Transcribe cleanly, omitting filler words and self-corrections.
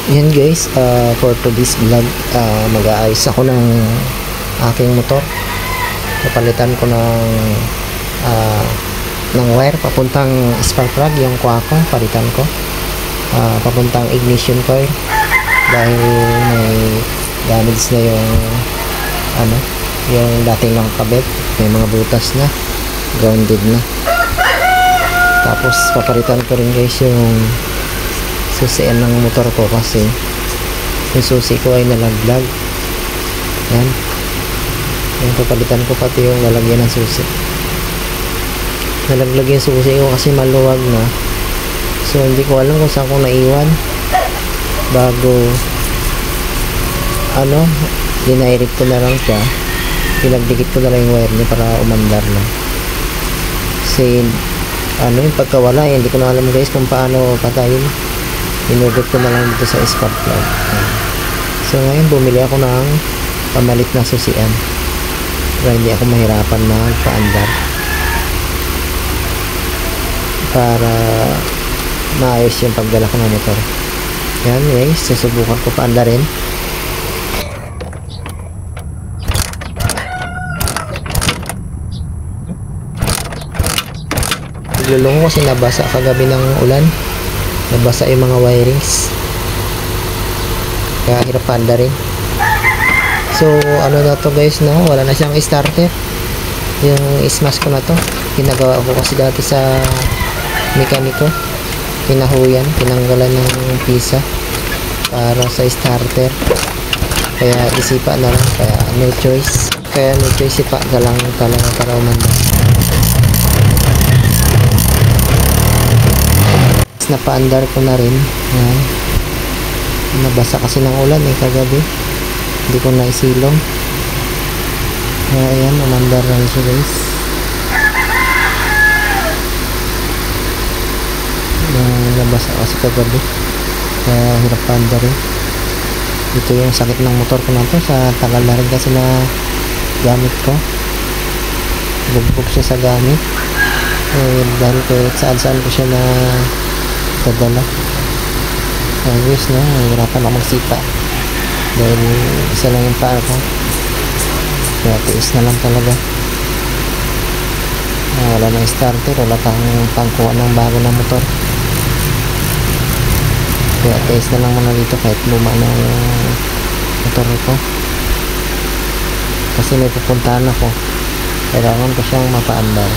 Yan guys, for today's vlog, mag-aayos ako ng aking motor. Papalitan ko ng wire papuntang spark plug, yung kuha ko, palitan ko. Papuntang ignition coil dahil may damage na yung dating ng kabit, may mga butas na, grounded na. Tapos papalitan ko rin guys yung susian ng motor ko kasi yung susi ko ay nalaglag. Yan, papalitan ko pati yung lalagyan ng susi. Nalaglag yung susi ko kasi maluwag na, so hindi ko alam kung saan ko naiwan. Bago dinairit ko na lang siya, pinagdikit ko na lang yung wire niya para umandar na. Kasi yung pagkawala, hindi ko na alam guys kung paano patayin. Inugot ko na lang dito sa spark plug. So ngayon bumili ako ng pamalit na susian para hindi ako mahirapan magpaandar, para maayos yung pagdala ko ng motor. Yan guys, susubukan ko paandarin. Lulong ko kasi nabasa kagabi ng ulan, nabasa yung mga wirings, kaya hirap paandarin. So na to guys, wala na siyang starter. Yung ismas ko na to, ginagawa ko kasi dati sa mekaniko, pinahuyan, tinanggalan ng pisa para sa starter, kaya isipa na lang, kaya no choice, sipa ka lang talaga para umanda. Napaandar ko na rin. Yan, nabasa kasi ng ulan kagabi, hindi ko na isilong. Ayan, umandar na siya guys. Nabasa kasi kagabi, kaya hirap paandarin. Ito yung sakit ng motor ko na to, sa tagal na rin kasi na gamit ko, bugbog siya sa gamit. Dahil ko saan ko siya na dadala. Guys, hirapan ako magsipa dahil isa lang yung paa ko, kaya tiis na lang talaga. Wala na starter, wala kang pangkuha ng bago na motor, kaya tiis na lang muna dito kahit luma na yung motor ko, kasi may pupuntahan ako, kailangan ko siyang mapaandar.